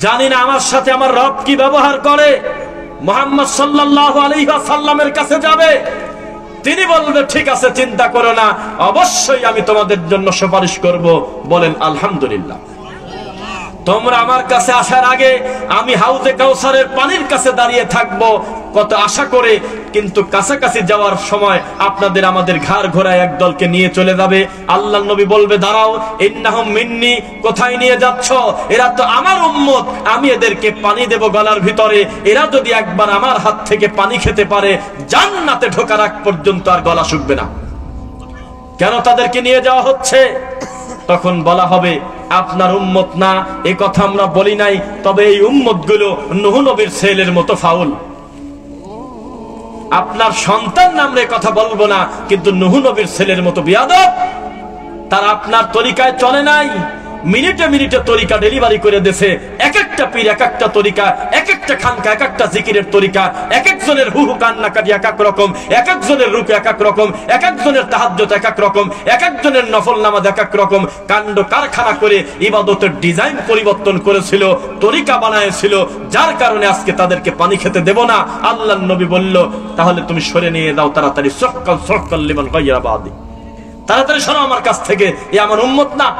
জানি না আমার সাথে আমার রব কি ব্যবহার করে। মুহাম্মদ সাল্লাল্লাহু আলাইহি ওয়াসাল্লামের কাছে যাবে, তিনি বলবে ঠিক আছে, চিন্তা করো না, অবশ্যই আমি তোমাদের জন্য সুপারিশ করব। বলেন আলহামদুলিল্লাহ। তোমরা আমার কাছে আসার আগে আমি হাউজে কাউসারের পানির কাছে দাঁড়িয়ে থাকব কত আশা করে, কিন্তু কাছাকাছি যাওয়ার সময় আপনাদের আমাদের ঘাড় ঘোড়ায় এক দলকে নিয়ে চলে যাবে। আল্লাহর নবী বলবে দাঁড়াও, ইন্নাহুম মিন্নি, কোথায় নিয়ে যাচ্ছ? এরা তো আমার উম্মত, আমি এদেরকে পানি দেব গলার ভিতরে, এরা যদি একবার আমার হাত থেকে পানি খেতে পারে জান্নাতে ঢোকার আগ পর্যন্ত আর গলা শুকবে না। কেন তাদেরকে নিয়ে যাওয়া হচ্ছে? তখন বলা হবে আপনার উম্মত না, এ কথা আমরা বলি নাই, তবে এই উম্মত গুলো নূহ নবীর ছেলের মতো ফাউল। আপনার সন্তান নামে কথা বলবো না, কিন্তু নূহ নবীর ছেলের মতো বিয়াদব। তারা আপনার তরিকায় চলে নাই, মিনিটে মিনিটে তরিকা ডেলিভারি করে দেছে। এক একটা পীর এক একটা তরিকা, এক একটা খানকা এক একটা জিকিরের তরিকা, এক একজনের হু হু কান্নাকাটি এক এক রকম, এক একজনের রুকু এক এক রকম, এক একজনের তাহাজ্জুদ এক এক রকম, এক একজনের নফল নামাজ এক এক রকম। কাণ্ড কারখানা করে ইবাদতের ডিজাইন পরিবর্তন করেছিল, তরিকা বানায়েছিল, যার কারণে আজকে তাদেরকে পানি খেতে দেব না। আল্লাহর নবী বলল তাহলে তুমি সরে নিয়ে দাও তাড়াতাড়ি, সক্কাল সক্কাল লিমান গায়রা বাদি, তাড়াতাড়ি সরো আমার কাছ থেকে, এ আমার উম্মত না।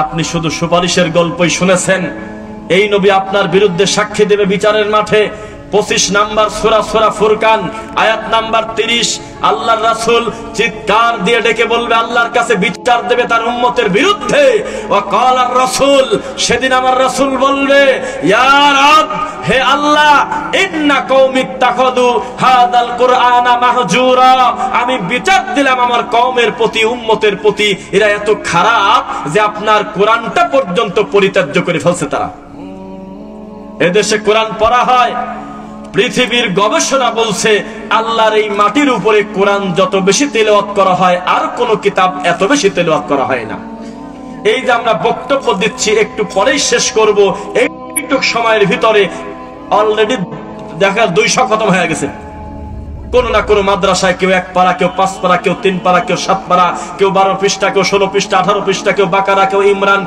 আপনি শুধু সুপারিশের গল্পই শুনেছেন। এই নবী আপনার বিরুদ্ধে সাক্ষী দেবে বিচারের মাঠে। 25 নাম্বার সূরা সূরা ফুরকান আয়াত নাম্বার 30। আল্লাহর রাসূল চিৎকার দিয়ে ডেকে বলবে, আল্লাহর কাছে বিচার দেবে তার উম্মতের বিরুদ্ধে। ওয়া ক্বালার রাসূল, সেদিন আমার রাসূল বলবে, ইয়া রাব, হে আল্লাহ, ইন্না কওমি ইত্তাখাযু হাযাল কুরআনা মাহজুরা, আমি বিচার দিলাম আমার কওমের প্রতি, উম্মতের প্রতি, এরা এত খারাপ যে আপনার কোরআনটা পর্যন্ত পরিত্যাজ্য করে ফেলছে। তারা এদেশে কোরআন পড়া হয়, পৃথিবীর গবেষণা বলছে আল্লাহর এই মাটির উপরে কোরআন যত বেশি তেলাওয়াত করা হয় আর কোন কিতাব এত বেশি তেলাওয়াত করা হয় না। এই যে আমরা বক্তব্য দিচ্ছি, একটু পরেই শেষ করব, একটু সময়ের ভিতরে অলরেডি দেখা 200 খতম হয়ে গেছে। কোন না কোন মাদ্রাসায় কেউ 1 পারা, কেউ 5 পারা, কেউ 3 পারা, কেউ 7 পারা, কেউ 12 পৃষ্ঠা, কেউ 16 পৃষ্ঠা, 18 পৃষ্ঠা, কেউ বাকারা, কেউ ইমরান,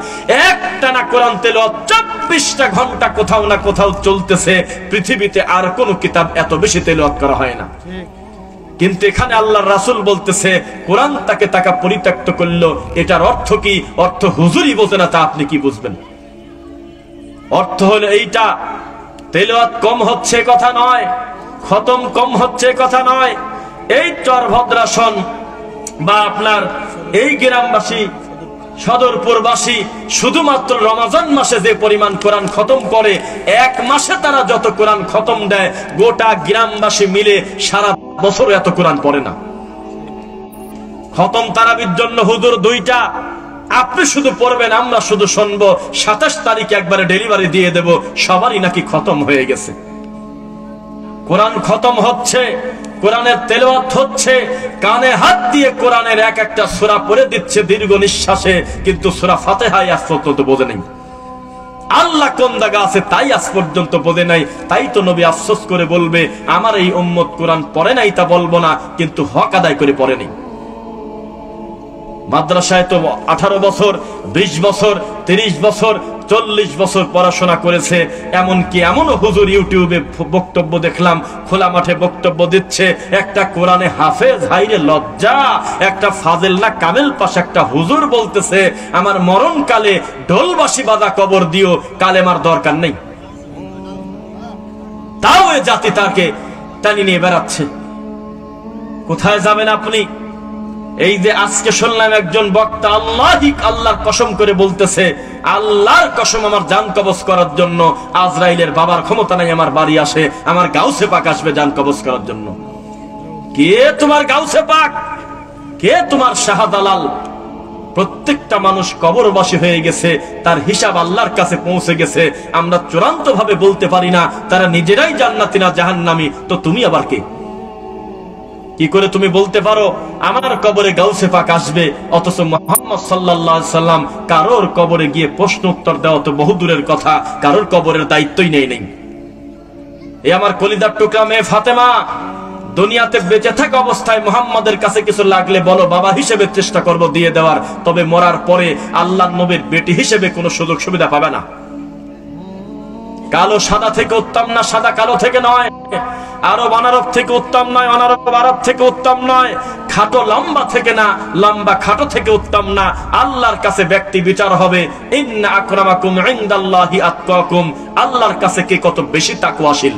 একটানা কোরআন তেলাওয়াত 24টা ঘন্টা কোথাও না কোথাও চলতেছে। পৃথিবীতে আর কোন কিতাব এত বেশি তেলাওয়াত করা হয় না। কিন্তু এখানে আল্লাহর রাসূল বলতেছে কোরআন তাকে টাকা পরিত্যক্ত করলো। এটার অর্থ কি? অর্থ হুজুরই বোঝে না, তা আপনি কি বুঝবেন? অর্থ হলো এইটা, তেলাওয়াত কম হচ্ছে কথা নয়, খতম কম হচ্ছে কথা নয়। এই চরভদ্রাসন বা আপনার এই গ্রামবাসী, সদরপুরবাসী শুধুমাত্র রমজান মাসে যে পরিমাণ কোরআন খতম করে, 1 মাসে তারা যত কোরআন খতম দেয়, গোটা গ্রামবাসী মিলে সারা বছর এত কোরআন পড়ে না। খতম তারাবির জন্য হুজুর 2টা, আপনি শুধু পড়বেন, আমরা শুধু শুনবো। 27 তারিখে একবারে ডেলিভারি দিয়ে দেব, সবারই নাকি খতম হয়ে গেছে। কোরআন খতম হচ্ছে, কোরআনের তেলাওয়াত হচ্ছে, কানে হাত দিয়ে কোরআনের এক একটা সূরা পড়ে দিচ্ছে দীর্ঘ নিঃশ্বাসে, কিন্তু সূরা ফাতিহায় আজ পর্যন্ত বোঝে নাই। আল্লাহ কোন জায়গা আছে তাই আজ পর্যন্ত বোঝে নাই। তাই তো নবী আফসোস করে বলবে, আমার এই উম্মত কোরআন পড়ে নাই তা বলবো না, কিন্তু হক আদায় করে পড়ে নাই। মাদ্রাসায় তো 18 বছর, 20 বছর, 30 বছর, 40 বছর পড়াশোনা করেছে। এমনকি এমনও হুজুর ইউটিউবে বক্তব্য দেখলাম, খোলা মাঠে বক্তব্য দিচ্ছে, একটা কোরআনে হাফেজ, হাইরে লজ্জা, একটা ফাজেল না কামেল পাশ একটা হুজুর বলতেছে, আমার মরণকালে ঢোলবাসি বাজা কবর দিও, কালেমার দরকার নেই। তাও এ জাতি তাকে টানি নিয়ে বেড়াচ্ছে। কোথায় যাবেন আপনি? এই যে আজকে শুনলাম একজন বক্তা আল্লাহর কসম করে বলতেছে, আল্লাহর কসম আমার জান কবজ করার জন্য আজরাইলের বাবার ক্ষমতা নাই আমার বাড়ি আসে, আমার গাউসে পাক আসবে জান কবজ করার জন্য। কে তোমার গাউসে পাক? কে তোমার শাহদালাল? প্রত্যেকটা মানুষ কবরবাসী হয়ে গেছে, তার হিসাব আল্লাহর কাছে পৌঁছে গেছে। আমরা চূড়ান্ত ভাবে বলতে পারি না তারা নিজেরাই জান্নাতি না জাহান্নামী, তো তুমি আবার কে? কি করে তুমি বলতে পারো আমার কবরে গাউসে পাক আসবে, অথচ মুহাম্মদ সাল্লাল্লাহু আলাইহি সাল্লাম কারোর কবরে গিয়ে প্রশ্ন উত্তর দেওয়া তো বহু দূরের কথা, কারোর কবরের দায়িত্বই নেই। এই আমার কলিজার টুকরা মেয়ে ফাতেমা দুনিয়াতে বেঁচে থাকা অবস্থায় মুহাম্মাদের কাছে কিছু লাগলে বলো, বাবা হিসেবে চেষ্টা করব দিয়ে দেওয়ার, তবে মরার পরে আল্লাহর নবীর বেটি হিসেবে কোনো সুযোগ সুবিধা পাবে না। কালো সাদা থেকে উত্তম না, সাদা কালো থেকে নয়, আরব অনারব থেকে উত্তম নয়, অনারব আরব থেকে উত্তম নয়, খাটো লম্বা থেকে না, লম্বা খাটো থেকে উত্তম না। আল্লাহর কাছে ব্যক্তি বিচার হবে, ইন্না আকরামাকুম ইনদাল্লাহি আতকাকুম, আল্লাহর কাছে কে কত বেশি তাকওয়াশীল।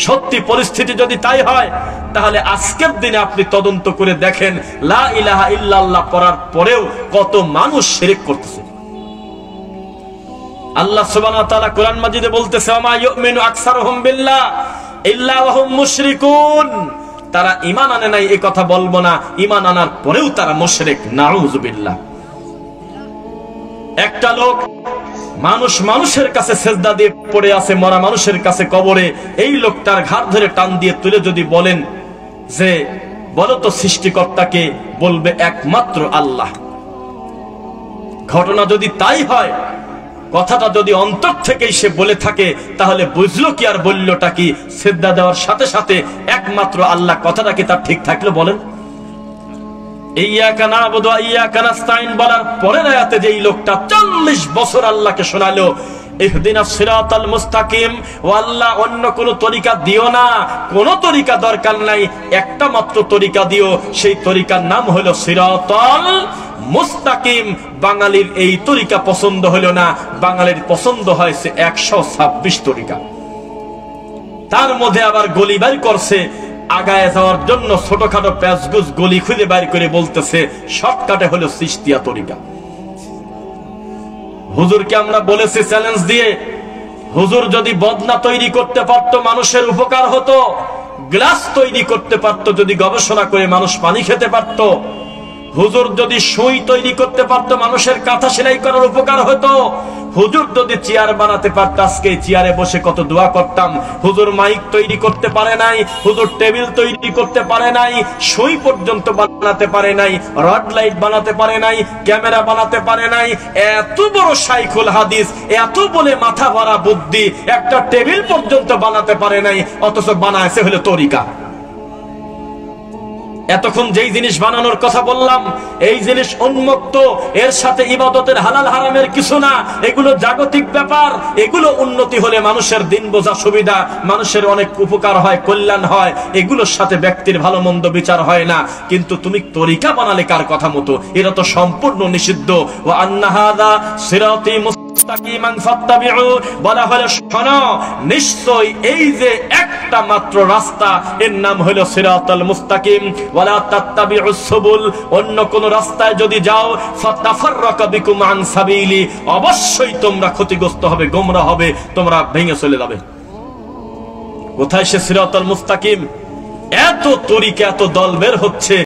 সত্যি পরিস্থিতি যদি তাই হয়, তাহলে আজকের দিনে আপনি তদন্ত করে দেখেন, লা ইলাহা ইল্লাল্লাহ পড়ার পরেও কত মানুষ শিরক করতেছে। আল্লাহ সুবহানাহু ওয়া তাআলা কোরআন মাজিদে বলতেছে, ওয়া মা ইউমিনু আকসারুহুম বিল্লাহ ইল্লা ওয়া হুম মুশরিকুন, তারা ঈমান আনে নাই এই কথা বলবো না, ঈমান আনার পরেও তারা মুশরিক। নাউযুবিল্লাহ। একটা লোক মানুষ মানুষের কাছে সেজদা দিয়ে পড়ে আছে, মরা মানুষের কাছে কবরে, এই লোকটার ঘাড় ধরে টান দিয়ে তুলে যদি বলেন যে বলো তো সৃষ্টিকর্তাকে, বলবে একমাত্র আল্লাহ। ঘটনা যদি তাই হয়, কথাটা যদি অন্তর থেকেই সে বলে থাকে, তাহলে বুঝলো কি আর বললোটা কি? সিজদা দেওয়ার সাথে সাথে একমাত্র আল্লাহ কথাটা কি তার ঠিক থাকলো? বলেন। ইয়্যাকা না'বুদু ওয়া ইয়্যাকা নাস্তাঈন বলার পরের আয়াতে যেই লোকটা 40 বছর আল্লাহকে শোনালো ইহদিনাস সিরাতাল মুস্তাকিম, ও আল্লাহ অন্য কোন তরিকা দিও না, কোন তরিকা দরকার নাই, একটা মাত্র তরিকা দিও, সেই তরিকার নাম হলো সিরাতাল মুস্তাকিম। বাঙালির এই তরিকা পছন্দ হলো না, বাঙালির পছন্দ হয়েছে 126 তরিকা। তার মধ্যে আবার গলি বের করছে আগায় যাওয়ার জন্য, ছোটখাটো প্যাচগুজ গলি খুঁজে বের করে বলতেছে শর্টকাটে হলো চিশতিয়া তরিকা। হুজুরকে আমরা বলেছি চ্যালেঞ্জ দিয়ে, হুজুর যদি বদনা তৈরি করতে পারতো মানুষের উপকার হতো, গ্লাস তৈরি করতে পারতো যদি গবেষণা করে মানুষ পানি খেতে পারতো, হুজুর যদি সুই তৈরি করতে পারতো মানুষের কাঁথা সেলাই করার উপকার হতো, হুজুর যদি চেয়ার বানাতে পারতো আজকে চেয়ারে বসে কত দোয়া করতাম। হুজুর মাইক তৈরি করতে পারে নাই, হুজুর টেবিল তৈরি করতে পারে নাই, সুই পর্যন্ত বানাতে পারে নাই, রড লাইট বানাতে পারে নাই, ক্যামেরা বানাতে পারে নাই। এত বড় শাইখুল হাদিস, এত বলে মাথা ভরা বুদ্ধি, একটা টেবিল পর্যন্ত বানাতে পারে নাই, অথচ বানাইছে হলো তরিকা। এতক্ষণ যেই জিনিস বানানোর কথা বললাম, এই জিনিস উন্মুক্ত, এর সাথে ইবাদতের হালাল হারামের কিছু না, এগুলো জাগতিক ব্যাপার। এগুলো উন্নতি হলে মানুষের দিন বোঝা সুবিধা, মানুষের অনেক উপকার হয়, কল্যাণ হয়, এগুলোর সাথে ব্যক্তির ভালো মন্দ বিচার হয় না। কিন্তু তুমি তরিকা বানালে কার কথা মতো, এটা তো সম্পূর্ণ নিষিদ্ধ। ওয়া আন্না হাযা সিরাতি মুস্তাকিমান ফাত্তাবিউ, বলা হলো শোনো, নিশ্চয় এই যে একটা মাত্র রাস্তা, এর নাম হলো সিরাতাল মুস্তাকিম। ওয়ালা তাত্তাবিউস সুবুল, অন্য কোন রাস্তায় যদি যাও, ফাতাফাররাকা বিকুম আন সাবিলি, অবশ্যই তোমরা ক্ষতিগ্রস্ত হবে, গোমরা হবে, তোমরা ভেঙে চলে যাবে। কোথায় সে সিরাতাল মুস্তাকিম? এত তরিকা, এত দল বের হচ্ছে।